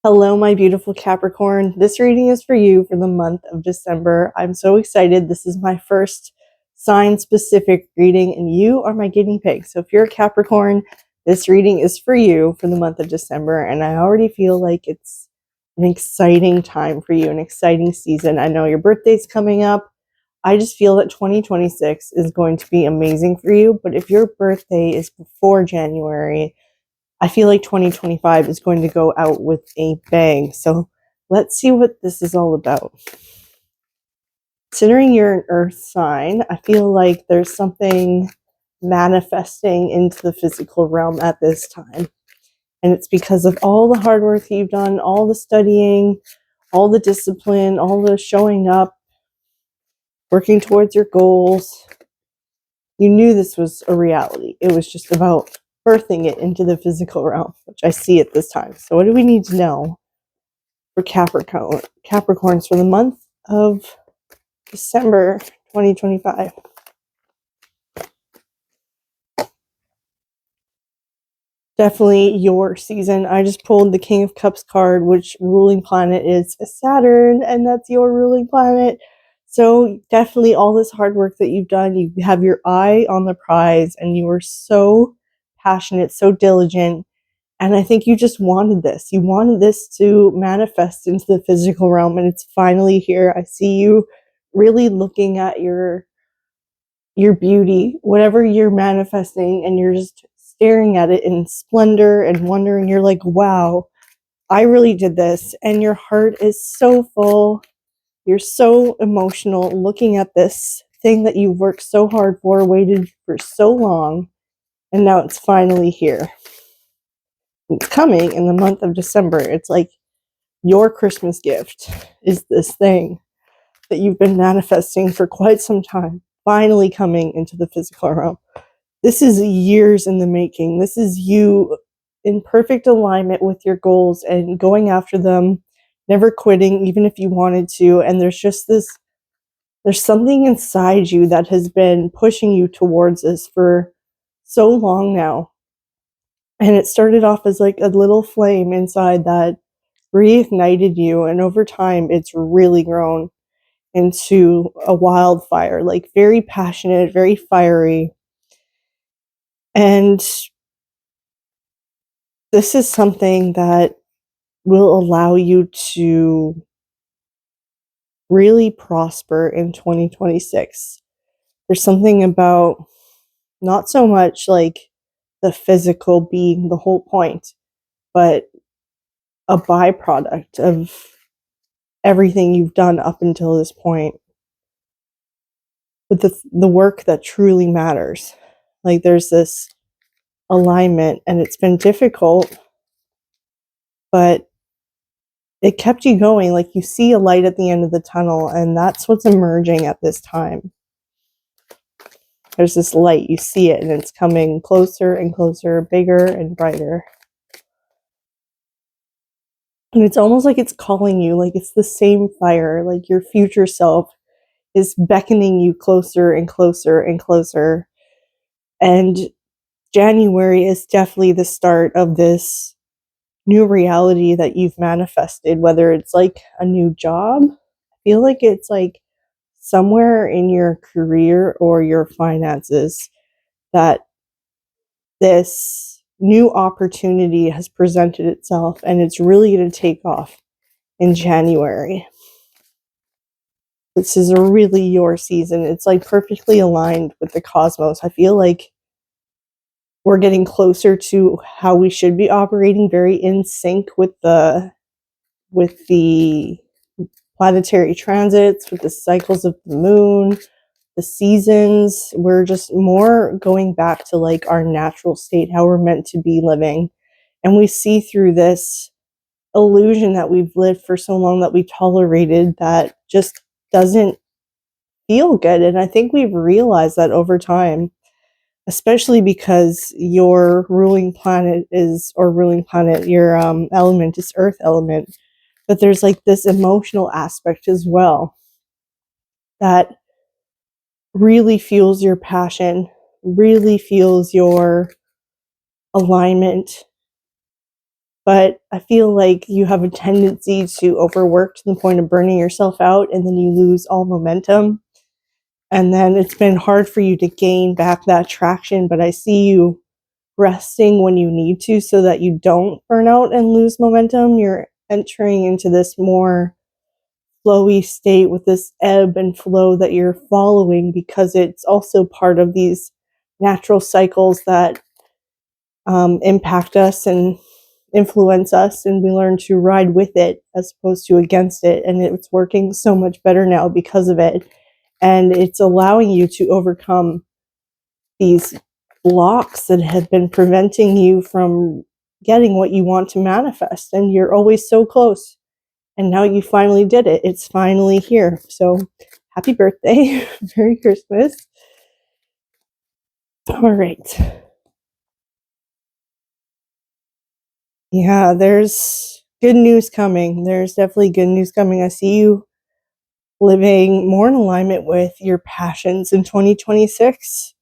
Hello, my beautiful Capricorn. This reading is for you for the month of December. I'm so excited. This is my first sign-specific reading, and you are my guinea pig. So if you're a Capricorn, this reading is for you for the month of December, and I already feel like it's an exciting time for you, an exciting season. I know your birthday's coming up. I just feel that 2026 is going to be amazing for you, but if your birthday is before January, I feel like 2025 is going to go out with a bang. So let's see what this is all about. Considering you're an earth sign, I feel like there's something manifesting into the physical realm at this time. And it's because of all the hard work you've done, all the studying, all the discipline, all the showing up, working towards your goals. You knew this was a reality. It was just about birthing it into the physical realm, which I see at this time. So what do we need to know for Capricorns for the month of December 2025? Definitely your season. I just pulled the King of Cups card, which ruling planet is Saturn, and that's your ruling planet. So definitely all this hard work that you've done, you have your eye on the prize, and you were so passionate, so diligent. And I think you just wanted this. You wanted this to manifest into the physical realm, and it's finally here. I see you really looking at your beauty, whatever you're manifesting, and you're just staring at it in splendor and wondering. You're like, wow, I really did this. And your heart is so full. You're so emotional looking at this thing that you've worked so hard for, waited for so long, and now it's finally here. It's coming in the month of December. It's like your Christmas gift is this thing that you've been manifesting for quite some time, finally coming into the physical realm. This is years in the making. This is you in perfect alignment with your goals and going after them, never quitting, even if you wanted to. And there's just there's something inside you that has been pushing you towards this for so long now. And it started off as like a little flame inside that reignited you. And over time, it's really grown into a wildfire, like very passionate, very fiery. And this is something that will allow you to really prosper in 2026. There's something about not so much like the physical being the whole point, but a byproduct of everything you've done up until this point. But the work that truly matters. Like there's this alignment, and it's been difficult, but it kept you going. Like you see a light at the end of the tunnel, and that's what's emerging at this time. There's this light, you see it, and it's coming closer and closer, bigger and brighter. And it's almost like it's calling you, like it's the same fire, like your future self is beckoning you closer and closer and closer. And January is definitely the start of this new reality that you've manifested, whether it's like a new job. I feel like it's like somewhere in your career or your finances that this new opportunity has presented itself, and it's really going to take off in January. This is really your season. It's like perfectly aligned with the cosmos. I feel like we're getting closer to how we should be operating, very in sync with the planetary transits, with the cycles of the moon, the seasons. We're just more going back to like our natural state, how we're meant to be living. And we see through this illusion that we've lived for so long, that we tolerated, that just doesn't feel good. And I think we've realized that over time, especially because your ruling planet, your element is earth element. But there's like this emotional aspect as well that really fuels your passion, really fuels your alignment. But I feel like you have a tendency to overwork to the point of burning yourself out, and then you lose all momentum. And then it's been hard for you to gain back that traction, but I see you resting when you need to so that you don't burn out and lose momentum. You're entering into this more flowy state with this ebb and flow that you're following, because it's also part of these natural cycles that impact us and influence us, and we learn to ride with it as opposed to against it. And it's working so much better now because of it, and it's allowing you to overcome these blocks that have been preventing you from getting what you want to manifest. And you're always so close, and now you finally did it. It's finally here. So happy birthday. Merry Christmas. All right. Yeah, there's good news coming. There's definitely good news coming. I see you living more in alignment with your passions in 2026.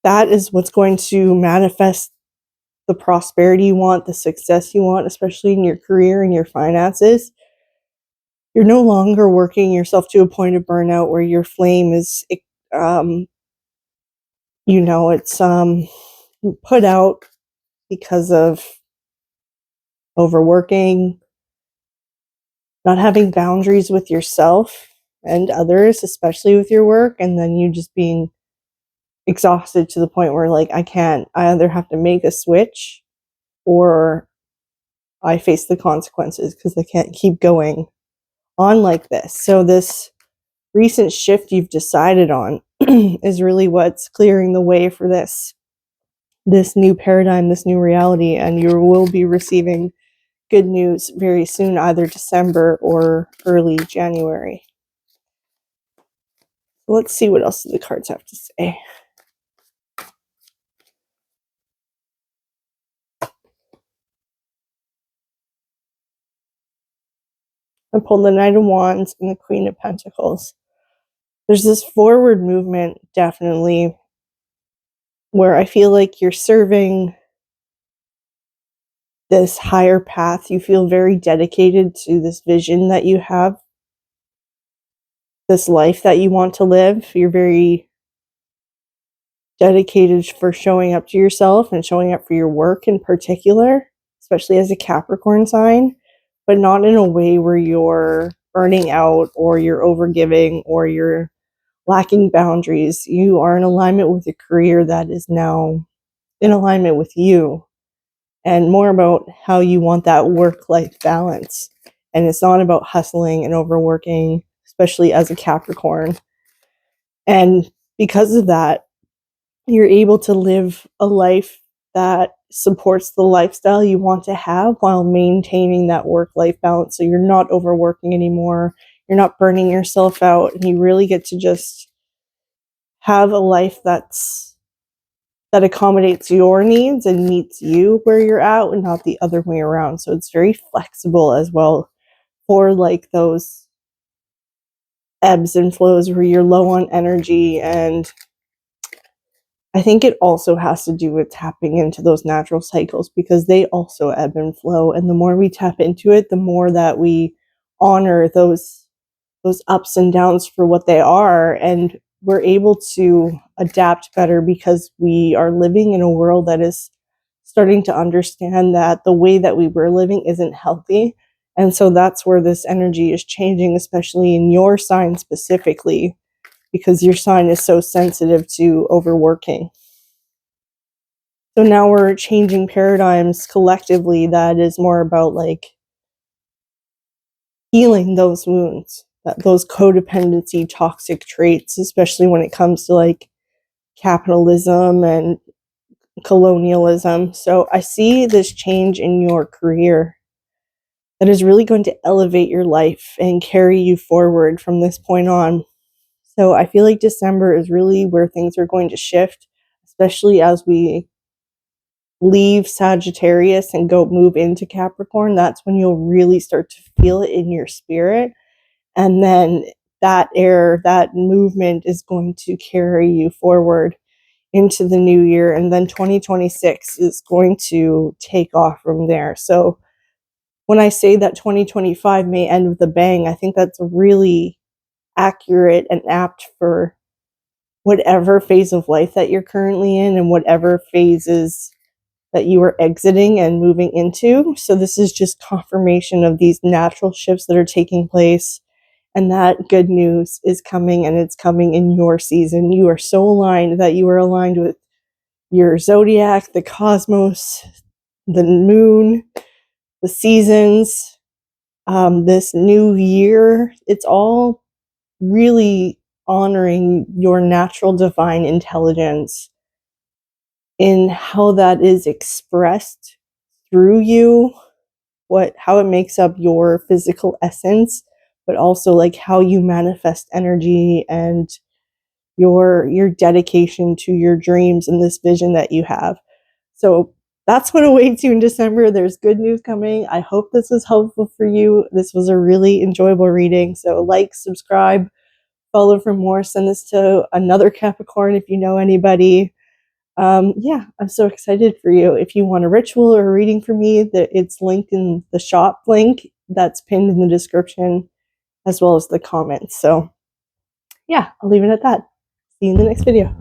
That is what's going to manifest the prosperity you want, the success you want, especially in your career and your finances. You're no longer working yourself to a point of burnout where your flame is, it's put out because of overworking, not having boundaries with yourself and others, especially with your work, and then you just being exhausted to the point where, like, I either have to make a switch or I face the consequences because I can't keep going on like this. So this recent shift you've decided on is really what's clearing the way for this new paradigm, this new reality, and you will be receiving good news very soon, either December or early January. Let's see what else the cards have to say. I pulled the Knight of Wands and the Queen of Pentacles. There's this forward movement, definitely, where I feel like you're serving this higher path. You feel very dedicated to this vision that you have, this life that you want to live. You're very dedicated for showing up to yourself and showing up for your work in particular, especially as a Capricorn sign, but not in a way where you're burning out or you're overgiving or you're lacking boundaries. You are in alignment with a career that is now in alignment with you, and more about how you want that work-life balance. And it's not about hustling and overworking, especially as a Capricorn. And because of that, you're able to live a life that supports the lifestyle you want to have while maintaining that work-life balance. So you're not overworking anymore. You're not burning yourself out, and you really get to just have a life that accommodates your needs and meets you where you're at, and not the other way around. So it's very flexible as well for like those ebbs and flows where you're low on energy. And I think it also has to do with tapping into those natural cycles, because they also ebb and flow. And the more we tap into it, the more that we honor those ups and downs for what they are, and we're able to adapt better because we are living in a world that is starting to understand that the way that we were living isn't healthy. And so that's where this energy is changing, especially in your sign specifically, because your sign is so sensitive to overworking. So now we're changing paradigms collectively that is more about like healing those wounds, those codependency toxic traits, especially when it comes to like capitalism and colonialism. So I see this change in your career that is really going to elevate your life and carry you forward from this point on. So I feel like December is really where things are going to shift, especially as we leave Sagittarius and go move into Capricorn. That's when you'll really start to feel it in your spirit. And then that movement is going to carry you forward into the new year, and then 2026 is going to take off from there. So when I say that 2025 may end with a bang, I think that's really accurate and apt for whatever phase of life that you're currently in and whatever phases that you are exiting and moving into. So this is just confirmation of these natural shifts that are taking place, and that good news is coming, and it's coming in your season. You are so aligned that you are aligned with your zodiac, the cosmos, the moon, the seasons, this new year. It's all really honoring your natural divine intelligence in how that is expressed through you, how it makes up your physical essence, but also like how you manifest energy and your dedication to your dreams and this vision that you have. So that's what awaits you in December. There's good news coming. I hope this was helpful for you. This was a really enjoyable reading. So like, subscribe, follow for more. Send this to another Capricorn if you know anybody. Yeah, I'm so excited for you. If you want a ritual or a reading for me, it's linked in the shop link that's pinned in the description, as well as the comments. So yeah, I'll leave it at that. See you in the next video.